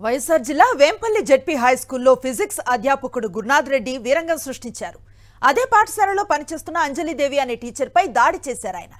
వైఎస్ఆర్ జిల్లా Vempalli ZP high స్కూల్లో physics అధ్యాపకుడు Gurunath Reddy వీరంగం సృష్టించారు. అదే పాఠశాలలో పనిచేస్తున్న అంజలిదేవి అనే టీచర్పై దాడి చేశారు ఆయన.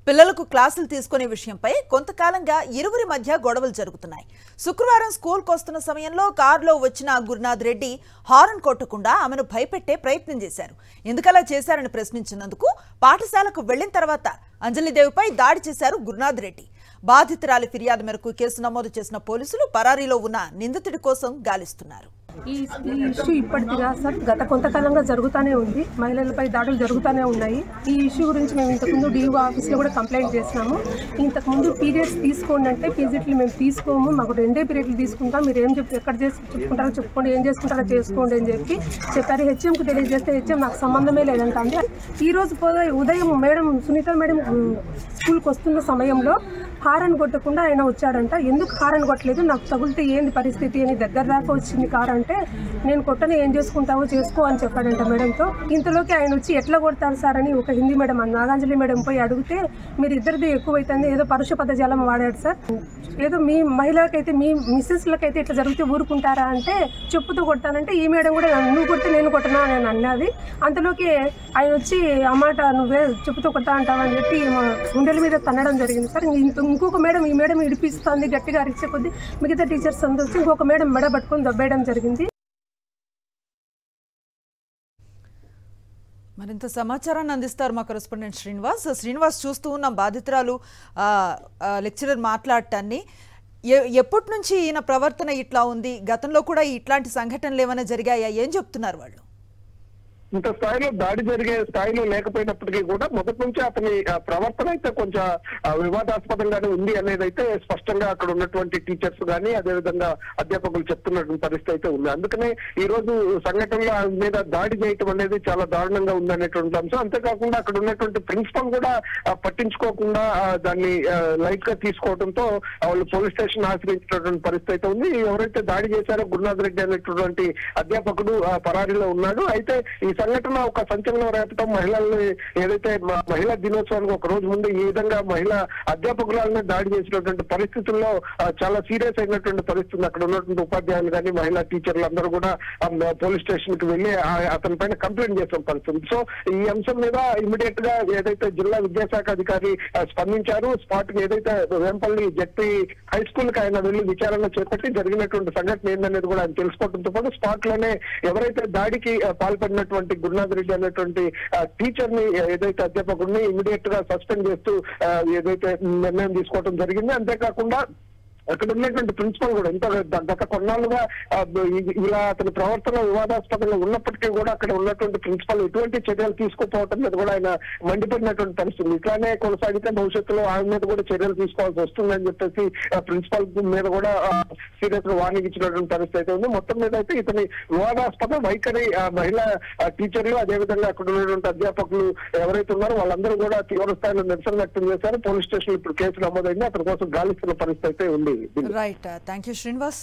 పిల్లలకు క్లాసులు తీసుకునే విషయంపై కొంతకాలంగా ఇరువురి మధ్య గొడవలు జరుగుతున్నాయి. శుక్రవారం స్కూల్కు వస్తున్న సమయంలో కారులో వచ్చిన గురునాథ్ రెడ్డి హారన్ కొట్టకుండా ఆమెను భయపెట్టే ప్రయత్నం చేశారు. ఎందుకలా చేశారని ప్రశ్నించినందుకు పాఠశాలకు వెళ్లిన తర్వాత అంజలిదేవిపై దాడి చేశారు గురునాథ్ రెడ్డి. బాధితురాలి ఫిర్యాదు మేరకు కేసు నమోదు చేసిన పోలీసులు పరారీలో ఉన్న నిందితుడి కోసం గాలిస్తున్నారు. ఈ ఇష్యూ ఇప్పటిదిగా సార్ గత కొంతకాలంగా జరుగుతూనే ఉంది. మహిళలపై దాడులు జరుగుతూనే ఉన్నాయి. ఈ ఇష్యూ గురించి మేము ఇంతకుముందు డిఓ ఆఫీస్లో కూడా కంప్లైంట్ చేసినాము. ఇంతకుముందు పీరియడ్స్ తీసుకోండి అంటే పీజీట్లు మేము తీసుకోము, మాకు 2 పీరియడ్లు తీసుకుంటాం, మీరు ఏం ఎక్కడ చెప్పుకుంటారో చెప్పుకోండి, ఏం చేసుకుంటారో చేసుకోండి అని చెప్పారు. హెచ్ఎంకు తెలియజేస్తే హెచ్ఎం నాకు సంబంధమే లేదంటే ఈరోజు ఉదయం మేడం సునీత మేడం స్కూల్కి వస్తున్న సమయంలో హారన్ కొట్టకుండా ఆయన వచ్చాడంట. ఎందుకు హారన్ కొట్టలేదు, నాకు తగులితే ఏంది పరిస్థితి అని దగ్గర దాకా వచ్చింది కారు అంటే నేను కొట్టని ఏం చేసుకుంటావో చేసుకో అని చెప్పాడంట మేడంతో. ఇంతలోకి ఆయన వచ్చి ఎట్లా కొడతారు సార్ అని ఒక హిందీ మేడం నాగాంజలి మేడం పోయి అడిగితే మీరు ఇద్దరిది ఎక్కువైతుంది, ఏదో పరుష పదజాలం వాడాడు సార్, ఏదో మీ మహిళలకైతే మీ మిస్సెస్లకైతే ఇట్లా జరిగితే ఊరుకుంటారా అంటే చెప్పుతూ కొడతానంటే ఈ మేడం కూడా నువ్వు కొడితే నేను కొట్టనా అని అన్నది. అంతలోకి ఆయన వచ్చి అమ్మాట నువ్వే చెప్పుతూ కొడతా అంటావా అని చెప్పి గుండెల మీద తన్నడం జరిగింది సార్. ఇంకొక మేడం ఈ మేడం ఇడిపిస్తుంది గట్టిగా అరిచే కొద్దీ మిగతా టీచర్స్ అందరూ వచ్చి ఇంకొక మేడం మెడ పట్టుకొని దబ్బేయడం జరిగింది. మరింత సమాచారాన్ని అందిస్తారు మా కరెస్పాండెంట్ శ్రీనివాస్. చూస్తూ ఉన్న బాధితురాలు లెక్చరర్ మాట్లాడటాన్ని ఎప్పటి నుంచి ఈయన ప్రవర్తన ఇట్లా ఉంది, గతంలో కూడా ఇట్లాంటి సంఘటనలు ఏమైనా జరిగాయా, ఏం చెప్తున్నారు వాళ్ళు? ఇంత స్థాయిలో దాడి జరిగే స్థాయిలో లేకపోయినప్పటికీ కూడా మొదటి నుంచి అతని ప్రవర్తన అయితే కొంచెం వివాదాస్పదంగానే ఉంది అనేది అయితే స్పష్టంగా అక్కడ ఉన్నటువంటి టీచర్స్ కానీ అదేవిధంగా అధ్యాపకులు చెప్తున్నటువంటి పరిస్థితి అయితే ఉంది. అందుకనే ఈ రోజు సంఘటనల మీద దాడి చేయటం అనేది చాలా దారుణంగా ఉందనేటువంటి అంశం. అంతేకాకుండా అక్కడ ఉన్నటువంటి ప్రిన్సిపల్ కూడా పట్టించుకోకుండా దాన్ని లైట్ గా తీసుకోవడంతో వాళ్ళు పోలీస్ స్టేషన్ ఆశ్రయించినటువంటి పరిస్థితి అయితే ఉంది. ఎవరైతే దాడి చేశారో గురునాథ్ రెడ్డి అనేటువంటి అధ్యాపకుడు పరారీలో ఉన్నాడు. అయితే ఈ సంఘటన ఒక సంచలనం రేపటం, మహిళల్ని ఏదైతే మహిళా దినోత్సవానికి ఒక రోజు ముందు ఈ విధంగా మహిళా అధ్యాపకురాలని దాడి చేసినటువంటి పరిస్థితుల్లో చాలా సీరియస్ అయినటువంటి పరిస్థితి. అక్కడ ఉన్నటువంటి ఉపాధ్యాయులు కానీ మహిళా టీచర్లు అందరూ కూడా పోలీస్ స్టేషన్ కి వెళ్లి అతని పైన కంప్లైంట్ చేసిన పరిస్థితి. సో ఈ అంశం మీద ఇమీడియట్ గా ఏదైతే జిల్లా విద్యాశాఖ అధికారి స్పందించారు, స్పాట్ కి ఏదైతే వేంపల్లి జెడ్పీ హై స్కూల్ కి ఆయన వెళ్లి విచారణ చేపట్టి జరిగినటువంటి సంఘటన ఏందనేది కూడా ఆయన తెలుసుకోవడంతో పాటు స్పాట్ లోనే ఎవరైతే దాడికి పాల్పడినటువంటి గురునాథ్ రెడ్డి అనేటువంటి టీచర్ ని ఏదైతే అధ్యాపకుడిని ఇమీడియట్ గా సస్పెండ్ చేస్తూ ఏదైతే నిర్ణయం తీసుకోవడం జరిగింది. అంతేకాకుండా అక్కడ ఉన్నటువంటి ప్రిన్సిపల్ కూడా ఇంత గత కొన్నాళ్ళుగా ఇలా అతని ప్రవర్తన వివాదాస్పదంగా ఉన్నప్పటికీ కూడా అక్కడ ఉన్నటువంటి ప్రిన్సిపల్ ఎటువంటి చర్యలు తీసుకోకపోవటం మీద కూడా ఆయన మండిపడినటువంటి పరిస్థితి. ఇట్లానే కొనసాగితే భవిష్యత్తులో ఆయన మీద కూడా చర్యలు తీసుకోవాల్సి వస్తుందని చెప్పేసి ప్రిన్సిపల్ మీద కూడా సీరియస్ గా వార్నింగ్ ఇచ్చినటువంటి పరిస్థితి అయితే ఉంది. మొత్తం మీద అయితే ఇతని వివాదాస్పద వైఖరి మహిళా టీచర్లు అదేవిధంగా అక్కడ ఉన్నటువంటి అధ్యాపకులు ఎవరైతే ఉన్నారో వాళ్ళందరూ కూడా తీవ్ర స్థాయిలో నిరసన వ్యక్తం చేశారు. పోలీస్ స్టేషన్ ఇప్పుడు కేసు నమోదైంది, అతని కోసం గాలిస్తున్న పరిస్థితి అయితే ఉంది. Right, thank you Srinivas.